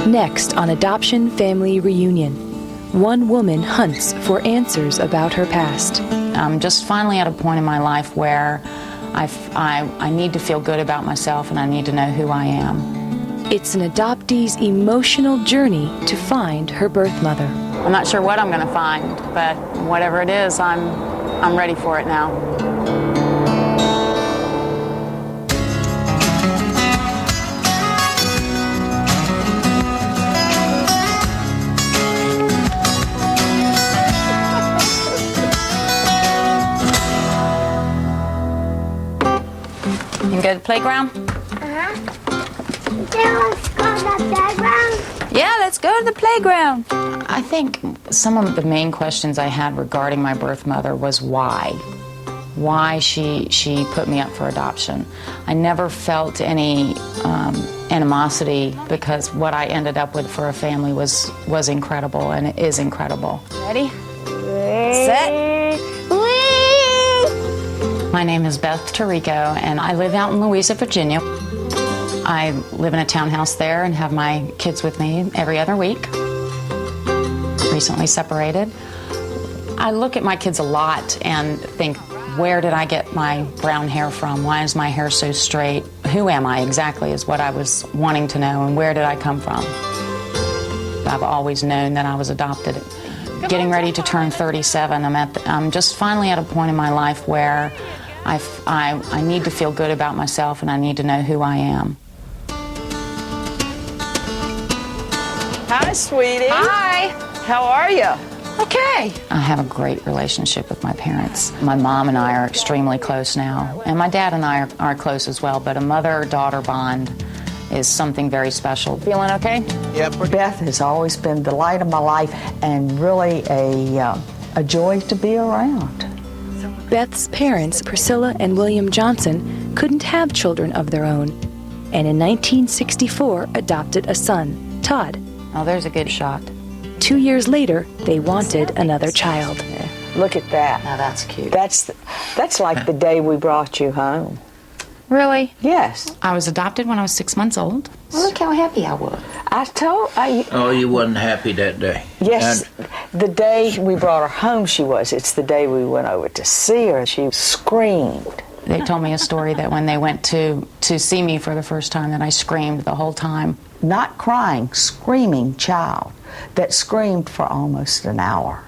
Next on Adoption Family Reunion, one woman hunts for answers about her past. I'm just finally at a point in my life where I need to feel good about myself and I need to know who I am. It's an adoptee's emotional journey to find her birth mother. I'm not sure what I'm going to find, but whatever it is, I'm ready for it now. You can go to the playground? Let's go to the playground. Yeah, let's go to the playground. I think some of the main questions I had regarding my birth mother was why. Why she put me up for adoption. I never felt any animosity because what I ended up with for a family was incredible, and it is incredible. Ready? Set. My name is Beth Tarico, and I live out in Louisa, Virginia. I live in a townhouse there and have my kids with me every other week. Recently separated. I look at my kids a lot and think, where did I get my brown hair from? Why is my hair so straight? Who am I exactly is what I was wanting to know, and where did I come from? I've always known that I was adopted. Getting ready to turn 37, I'm just finally at a point in my life where I need to feel good about myself and I need to know who I am. Hi, sweetie. Hi. How are you? Okay. I have a great relationship with my parents. My mom and I are extremely close now, and my dad and I are close as well, but a mother-daughter bond is something very special. Feeling okay? Yep. Beth has always been the light of my life and really a joy to be around. Beth's parents, Priscilla and William Johnson, couldn't have children of their own, and in 1964 adopted a son, Todd. Oh, there's a good shot. 2 years later, they wanted another child. Look at that. Now that's cute. That's like the day we brought you home. Really? Yes. I was adopted when I was 6 months old. Well, look how happy I was. Oh, you wasn't happy that day? Yes, the day we brought her home she was. It's the day we went over to see her. She screamed. They told me a story that when they went to see me for the first time that I screamed the whole time. Not crying, screaming child that screamed for almost an hour.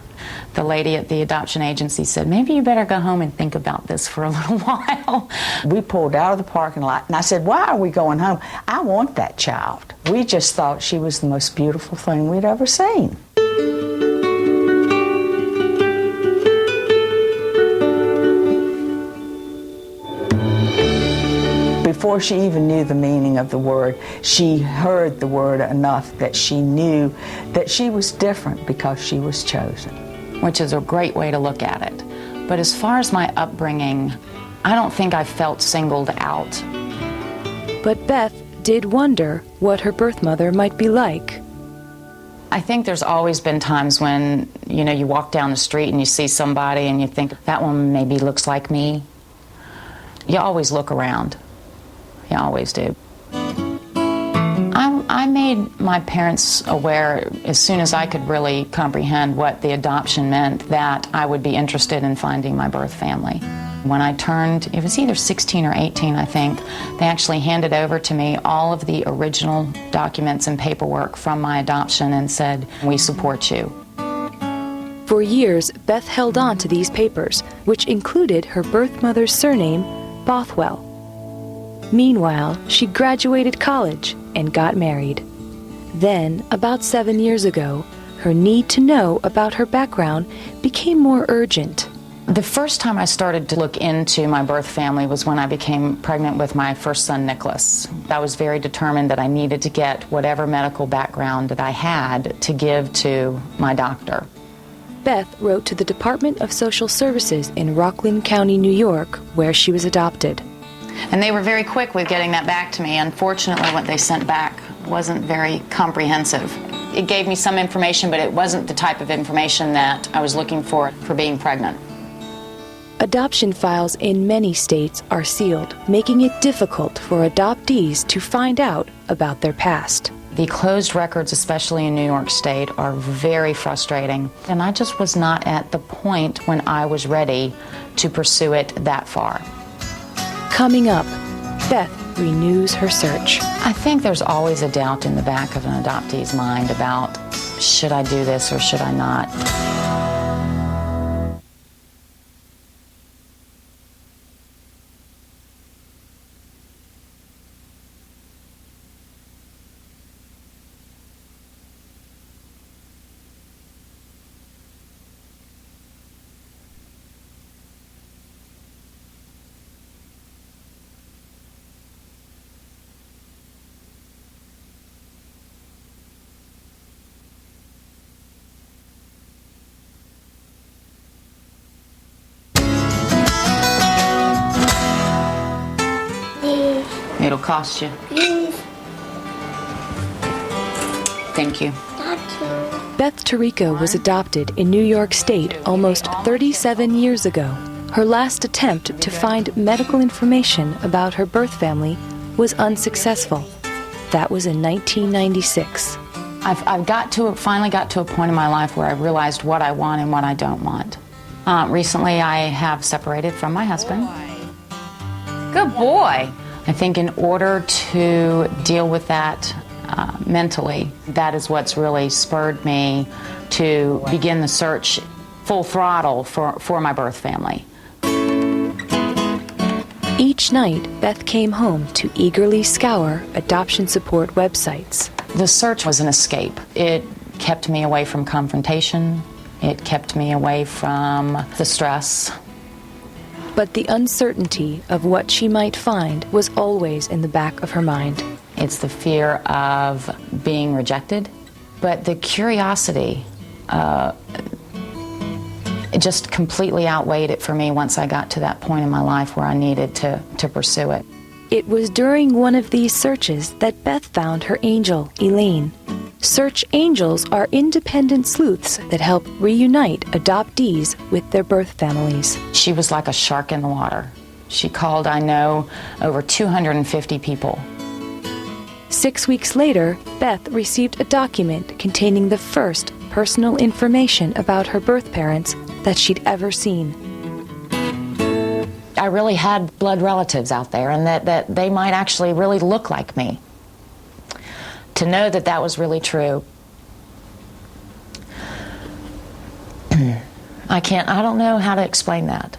The lady at the adoption agency said, maybe you better go home and think about this for a little while. We pulled out of the parking lot, and I said, why are we going home? I want that child. We just thought she was the most beautiful thing we'd ever seen. Before she even knew the meaning of the word, she heard the word enough that she knew that she was different because she was chosen. Which is a great way to look at it. But as far as my upbringing, I don't think I felt singled out. But Beth did wonder what her birth mother might be like. I think there's always been times when, you walk down the street and you see somebody and you think, that one maybe looks like me. You always look around. You always do. I made my parents aware as soon as I could really comprehend what the adoption meant that I would be interested in finding my birth family. When I turned, it was either 16 or 18, I think, they actually handed over to me all of the original documents and paperwork from my adoption and said, we support you. For years, Beth held on to these papers, which included her birth mother's surname, Bothwell. Meanwhile, she graduated college and got married. Then, about 7 years ago, her need to know about her background became more urgent. The first time I started to look into my birth family was when I became pregnant with my first son, Nicholas. I was very determined that I needed to get whatever medical background that I had to give to my doctor. Beth wrote to the Department of Social Services in Rockland County, New York, where she was adopted. And they were very quick with getting that back to me. Unfortunately, what they sent back wasn't very comprehensive. It gave me some information, but it wasn't the type of information that I was looking for being pregnant. Adoption files in many states are sealed, making it difficult for adoptees to find out about their past. The closed records, especially in New York State, are very frustrating. And I just was not at the point when I was ready to pursue it that far. Coming up, Beth renews her search. I think there's always a doubt in the back of an adoptee's mind about, should I do this or should I not? It'll cost you. Please. Thank you. Beth Tirico was adopted in New York State almost 37 years ago. Her last attempt to find medical information about her birth family was unsuccessful. That was in 1996. I've finally got to a point in my life where I realized what I want and what I don't want. Recently, I have separated from my husband. Good boy. I think in order to deal with that mentally, that is what's really spurred me to begin the search full throttle for my birth family. Each night, Beth came home to eagerly scour adoption support websites. The search was an escape. It kept me away from confrontation. It kept me away from the stress. But the uncertainty of what she might find was always in the back of her mind. It's the fear of being rejected, but the curiosity it just completely outweighed it for me once I got to that point in my life where I needed to pursue it. It was during one of these searches that Beth found her angel, Elaine. Search angels are independent sleuths that help reunite adoptees with their birth families. She was like a shark in the water. She called, I know, over 250 people. 6 weeks later, Beth received a document containing the first personal information about her birth parents that she'd ever seen. I really had blood relatives out there, and that they might actually really look like me. To know that that was really true, I don't know how to explain that.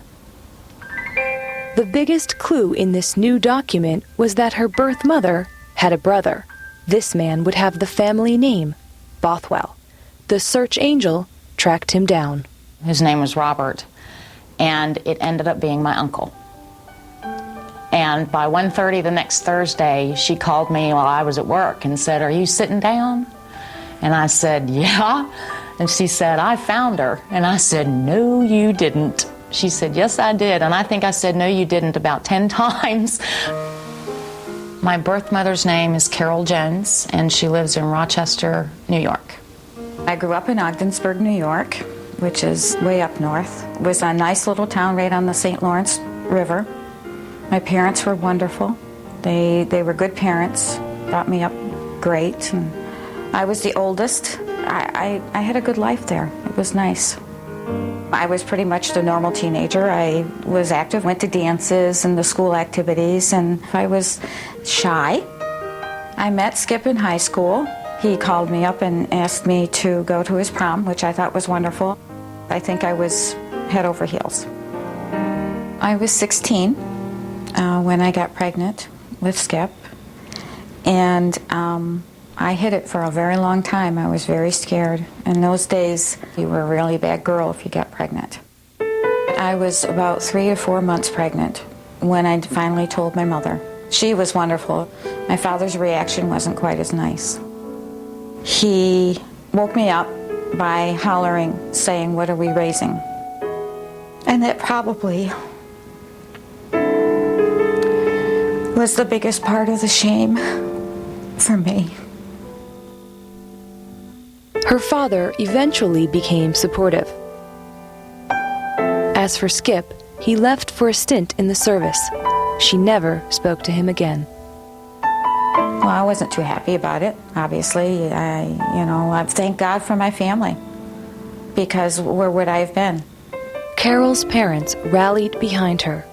The biggest clue in this new document was that her birth mother had a brother. This man would have the family name, Bothwell. The search angel tracked him down. His name was Robert, and it ended up being my uncle. And by 1:30 the next Thursday, she called me while I was at work and said, "Are you sitting down?" And I said, "Yeah." And she said, "I found her." And I said, "No, you didn't." She said, "Yes, I did." And I think I said, "No, you didn't," about 10 times. My birth mother's name is Carol Jones, and she lives in Rochester, New York. I grew up in Ogdensburg, New York, which is way up north. It was a nice little town right on the St. Lawrence River. My parents were wonderful. They were good parents, brought me up great. And I was the oldest. I had a good life there. It was nice. I was pretty much the normal teenager. I was active, went to dances and the school activities, and I was shy. I met Skip in high school. He called me up and asked me to go to his prom, which I thought was wonderful. I think I was head over heels. I was 16 when I got pregnant with Skip, and I hid it for a very long time. I was very scared. In those days, you were a really bad girl if you got pregnant. I was about 3 or 4 months pregnant when I finally told my mother. She was wonderful. My father's reaction wasn't quite as nice. He woke me up by hollering, saying, "What are we raising?" And that probably was the biggest part of the shame for me. Her father eventually became supportive. As for Skip, he left for a stint in the service. She never spoke to him again. Well, I wasn't too happy about it, obviously. I thank God for my family, because where would I have been? Carol's parents rallied behind her.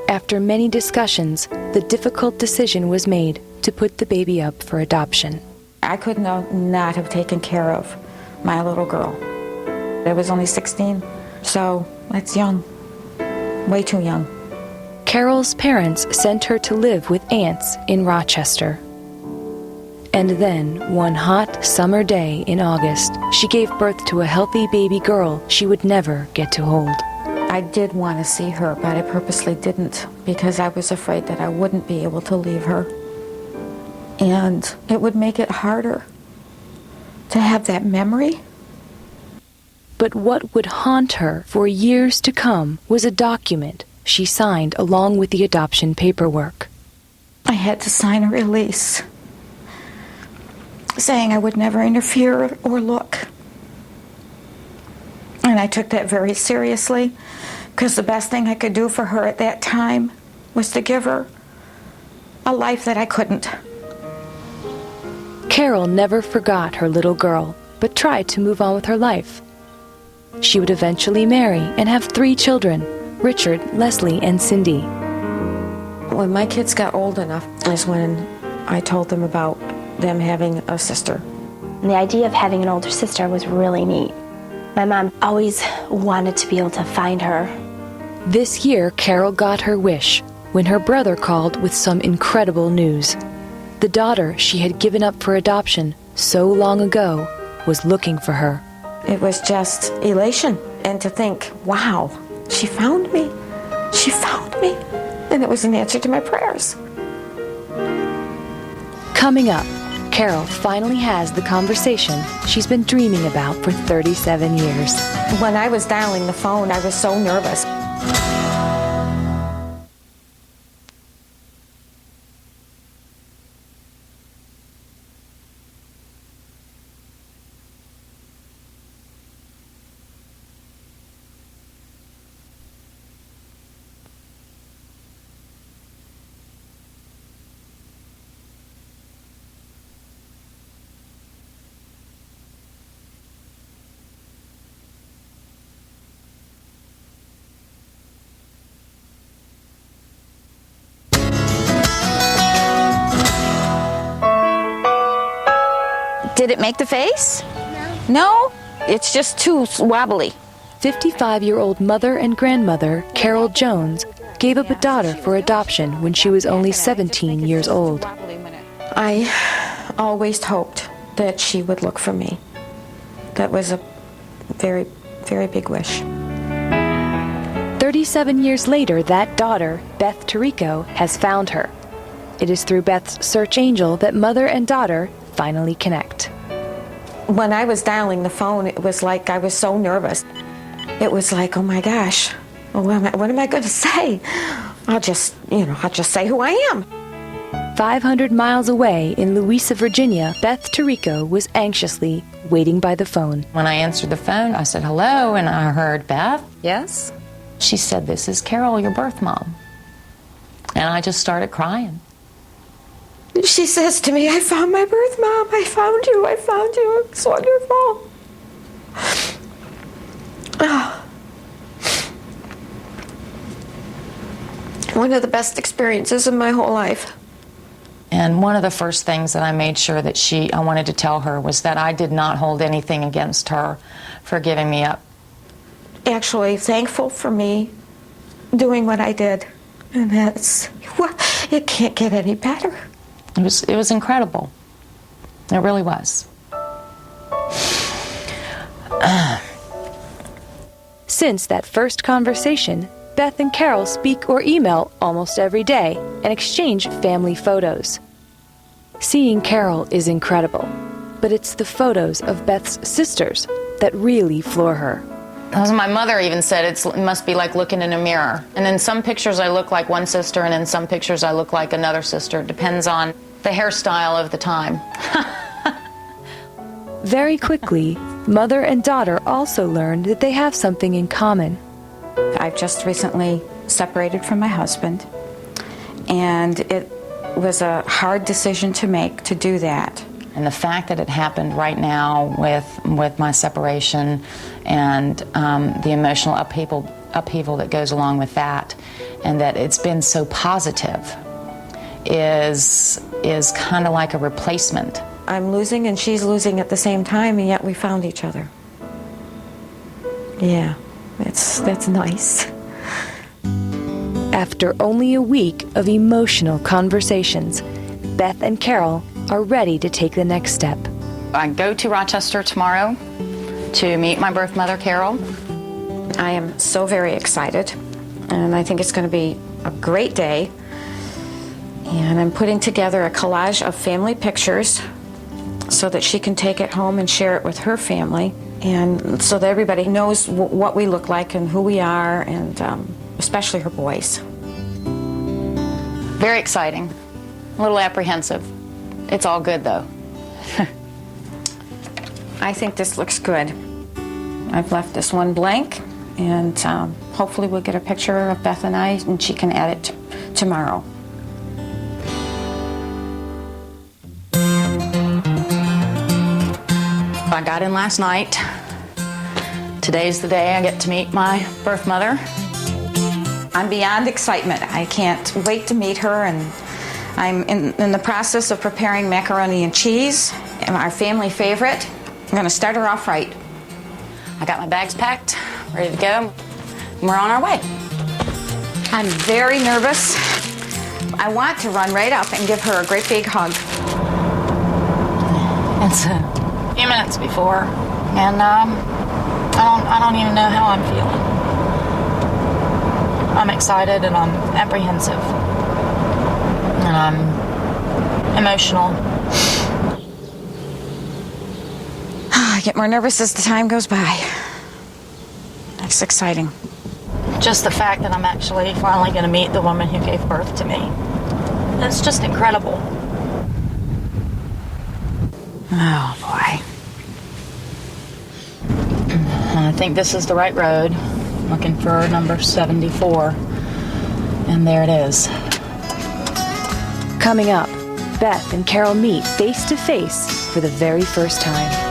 After many discussions, the difficult decision was made to put the baby up for adoption. I could not have taken care of my little girl. I was only 16, so that's young, way too young. Carol's parents sent her to live with aunts in Rochester. And then, one hot summer day in August, she gave birth to a healthy baby girl she would never get to hold. I did want to see her, but I purposely didn't because I was afraid that I wouldn't be able to leave her. And it would make it harder to have that memory. But what would haunt her for years to come was a document she signed along with the adoption paperwork. I had to sign a release saying I would never interfere or look. And I took that very seriously because the best thing I could do for her at that time was to give her a life that I couldn't. Carol never forgot her little girl, but tried to move on with her life. She would eventually marry and have 3 children, Richard, Leslie, and Cindy. When my kids got old enough is when I told them about them having a sister. And the idea of having an older sister was really neat. My mom always wanted to be able to find her. This year, Carol got her wish when her brother called with some incredible news. The daughter she had given up for adoption so long ago was looking for her. It was just elation, and to think, wow, she found me. She found me. And it was an answer to my prayers. Coming up, Carol finally has the conversation she's been dreaming about for 37 years. When I was dialing the phone, I was so nervous. Did it make the face? No? It's just too wobbly. 55-year-old mother and grandmother Carol Jones gave up a daughter for adoption when she was only 17 years old. I always hoped that she would look for me. That was a very, very big wish. 37 years later, that daughter, Beth Tirico, has found her. It is through Beth's search angel that mother and daughter finally connect. When I was dialing the phone, it was like I was so nervous. It was like, oh my gosh, what am I going to say? I'll just say who I am. 500 miles away in Louisa, Virginia, Beth Tirico was anxiously waiting by the phone. When I answered the phone, I said, hello, and I heard, Beth? Yes? She said, this is Carol, your birth mom. And I just started crying. She says to me, I found my birth mom. I found you. It's wonderful. Oh. One of the best experiences of my whole life. And one of the first things that I made sure that I wanted to tell her was that I did not hold anything against her for giving me up. Actually thankful for me doing what I did. And it can't get any better. It was incredible. It really was. Since that first conversation, Beth and Carol speak or email almost every day and exchange family photos. Seeing Carol is incredible, but it's the photos of Beth's sisters that really floor her. As my mother even said, it must be like looking in a mirror. And in some pictures I look like one sister, and in some pictures I look like another sister. It depends on the hairstyle of the time. Very quickly, mother and daughter also learned that they have something in common. I've just recently separated from my husband, and it was a hard decision to make to do that. And the fact that it happened right now with my separation and the emotional upheaval that goes along with that, and that it's been so positive, is kind of like a replacement. I'm losing and she's losing at the same time, and yet we found each other. Yeah, that's nice. After only a week of emotional conversations, Beth and Carol are ready to take the next step. I go to Rochester tomorrow to meet my birth mother, Carol. I am so very excited, and I think it's going to be a great day. And I'm putting together a collage of family pictures so that she can take it home and share it with her family, and so that everybody knows what we look like and who we are, and especially her boys. Very exciting, a little apprehensive. It's all good though. I think this looks good. I've left this one blank, and hopefully we'll get a picture of Beth and I, and she can add it tomorrow. I got in last night. Today's the day I get to meet my birth mother. I'm beyond excitement. I can't wait to meet her, and I'm in the process of preparing macaroni and cheese, our family favorite. I'm going to start her off right. I got my bags packed, ready to go, and we're on our way. I'm very nervous. I want to run right up and give her a great big hug. It's a few minutes before, and I don't even know how I'm feeling. I'm excited and I'm apprehensive. And I'm emotional. I get more nervous as the time goes by. It's exciting. Just the fact that I'm actually finally going to meet the woman who gave birth to me. That's just incredible. Oh, boy. I think this is the right road. Looking for number 74. And there it is. Coming up, Beth and Carol meet face to face for the very first time.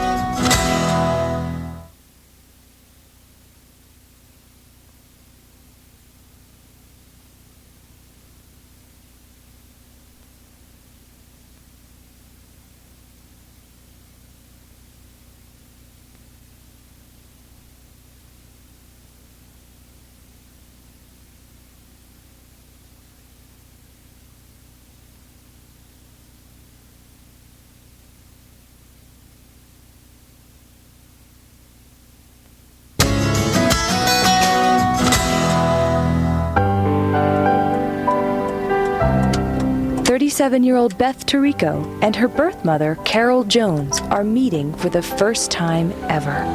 Seven-year-old Beth Tirico and her birth mother, Carol Jones, are meeting for the first time ever.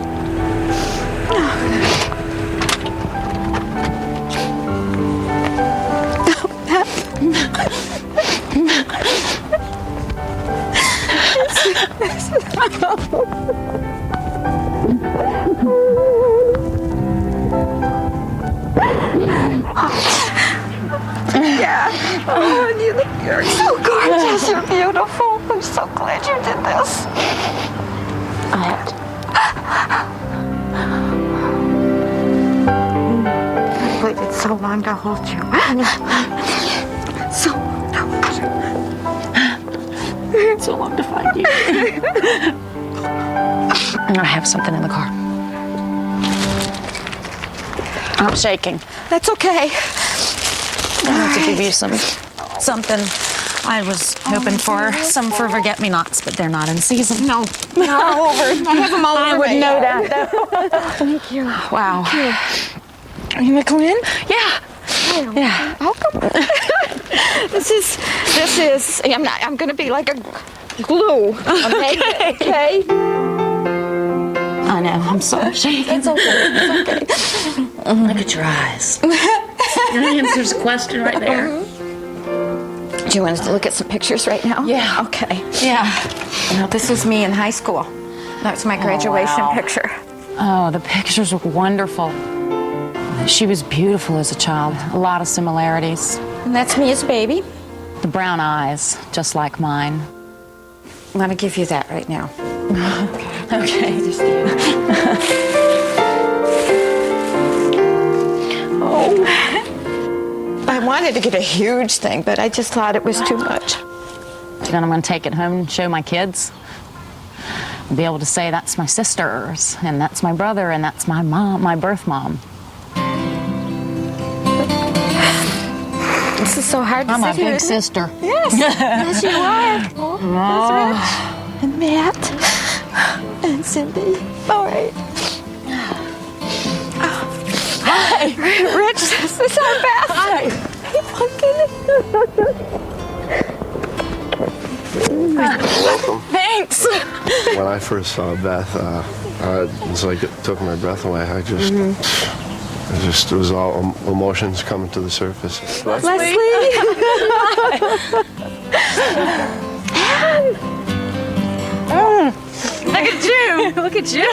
Yeah. Oh, you're so gorgeous. You're beautiful. I'm so glad you did this. I have to. I waited so long to hold you. So long to hold you. So long to find you. I have something in the car. I'm shaking. That's okay. I have to give you something. I was hoping for some for forget-me-nots, but they're not in season. No, they're all over. I have them all over. I wouldn't know that. Thank you. Wow. Thank you. Are you gonna come in? Yeah. Yeah. I'll come. This is. I'm gonna be like a glue. Okay. I know. I'm so shaking. It's okay. It's okay. Look at your eyes. Your answer's a question right there. Do you want us to look at some pictures right now? Yeah. Okay. Yeah. Now, this is me in high school. That's my graduation picture. Oh, the pictures are wonderful. She was beautiful as a child, a lot of similarities. And that's me as a baby. The brown eyes, just like mine. I'm going to give you that right now. Okay. I wanted to get a huge thing, but I just thought it was too much. Then I'm going to take it home and show my kids. Be able to say that's my sisters, and that's my brother, and that's my mom, my birth mom. This is so hard to I'm a sit here. big sister. Yes, yes you are. That's Rich. And Matt. And Cindy. All right. Hi. Rich, this is our Beth. Hi. Hey, Welcome. Thanks. When I first saw Beth, it was like it took my breath away. It was all emotions coming to the surface. Leslie! Look at you. Look at you.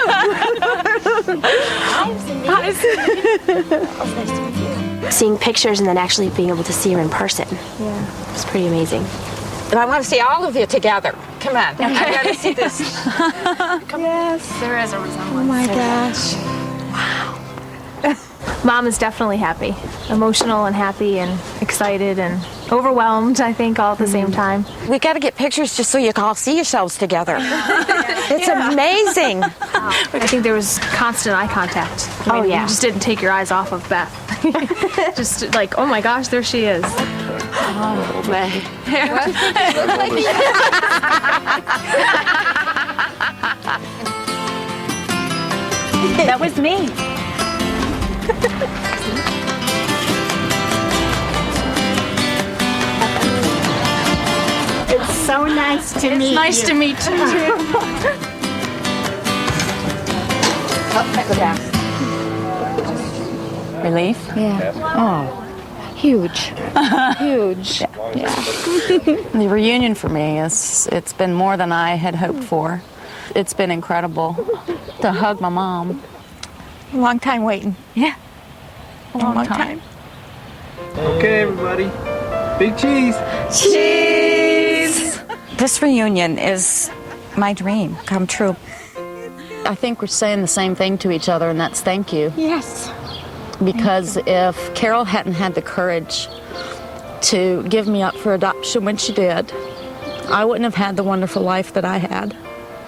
Seeing pictures and then actually being able to see her in person. Yeah. It's pretty amazing. I want to see all of you together. Come on. I got to see this. Yes. There is a resemblance. Oh my gosh. Mom is definitely happy. Emotional and happy and excited and overwhelmed, I think, all at the same time. We got to get pictures just so you can all see yourselves together. It's amazing. I think there was constant eye contact. I mean, you just didn't take your eyes off of Beth. Just like, oh my gosh, there she is. Oh, man. That was me. It's so nice to meet you. It's nice to meet you, too. Relief? Yeah. Oh, huge. Huge. Yeah. The reunion for me it's been more than I had hoped for. It's been incredible to hug my mom. A long time waiting. Yeah. A long time. Okay, everybody. Big cheese. Cheese! This reunion is my dream come true. I think we're saying the same thing to each other, and that's thank you. Yes. Because if Carol hadn't had the courage to give me up for adoption when she did, I wouldn't have had the wonderful life that I had.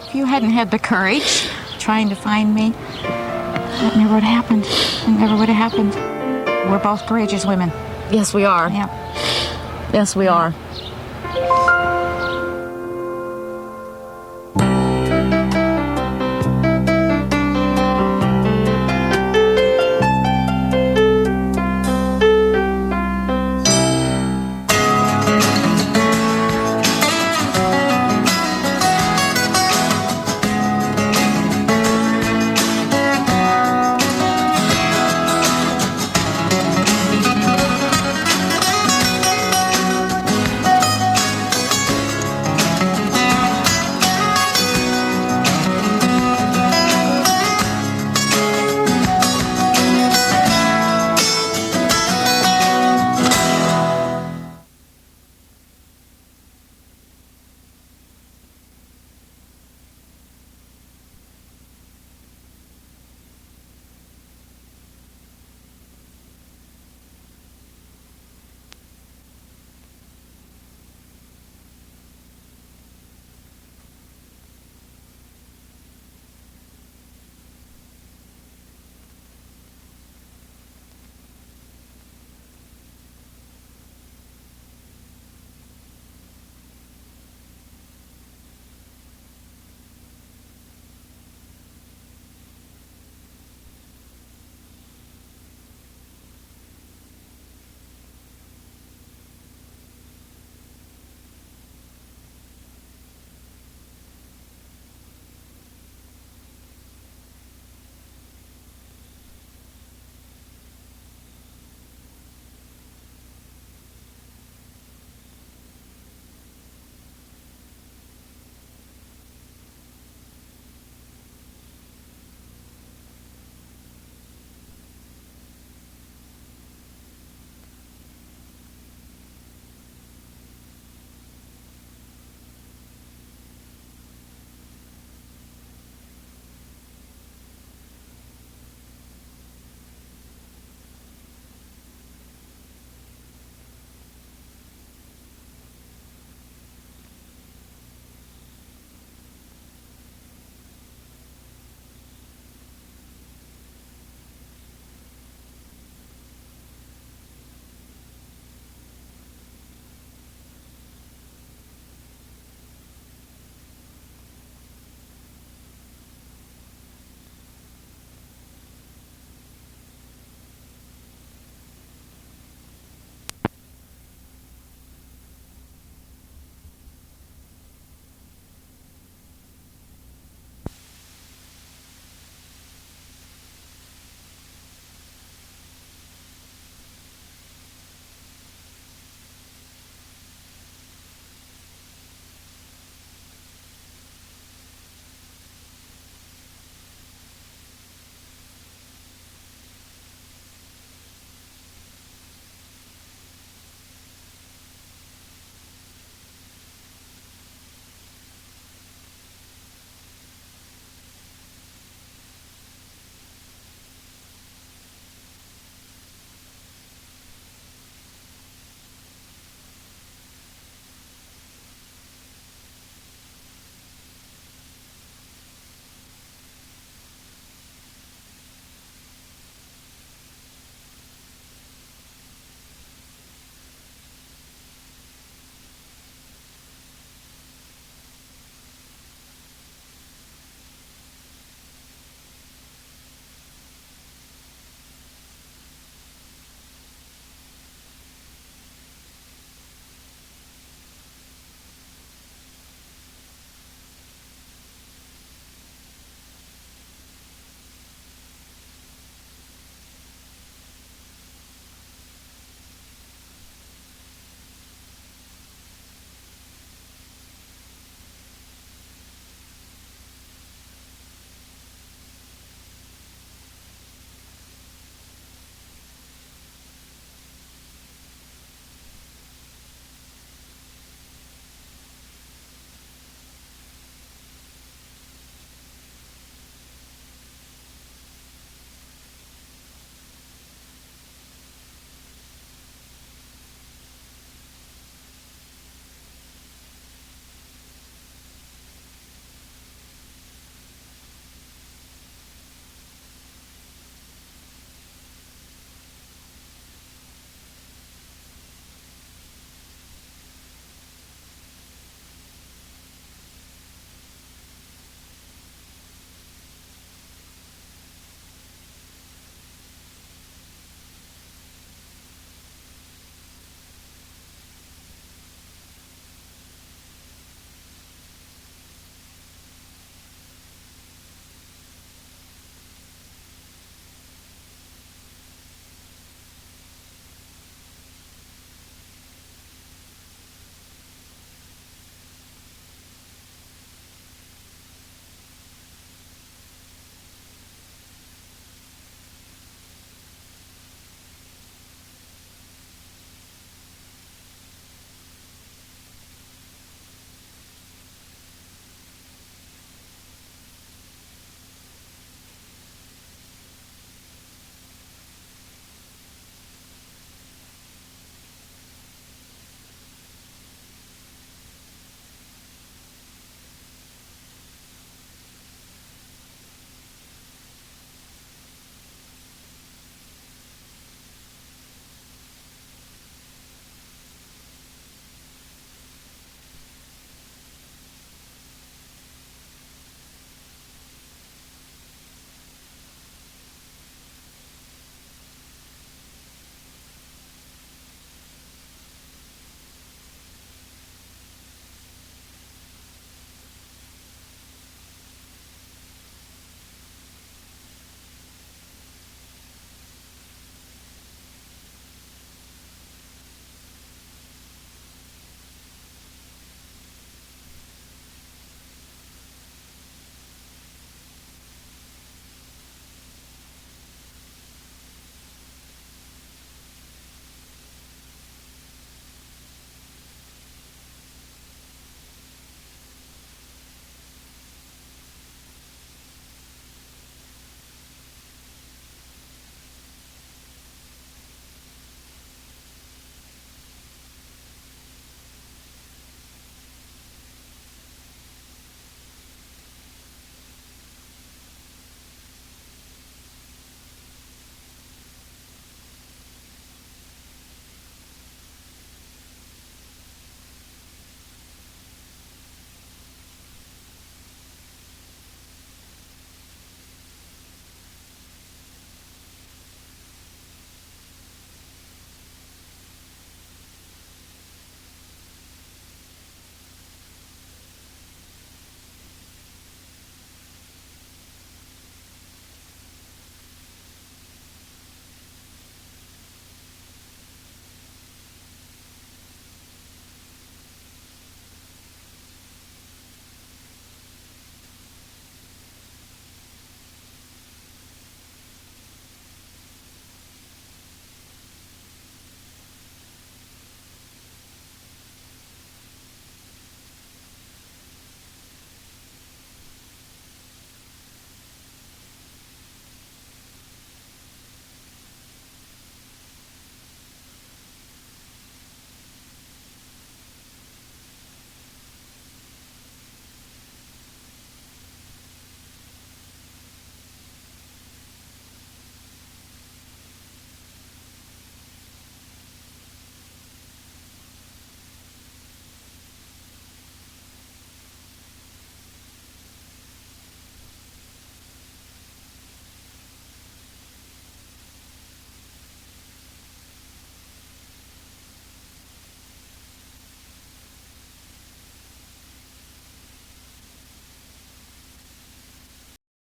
If you hadn't had the courage trying to find me, that never would have happened. It never would have happened. We're both courageous women. Yes, we are. Yeah. Yes, we are.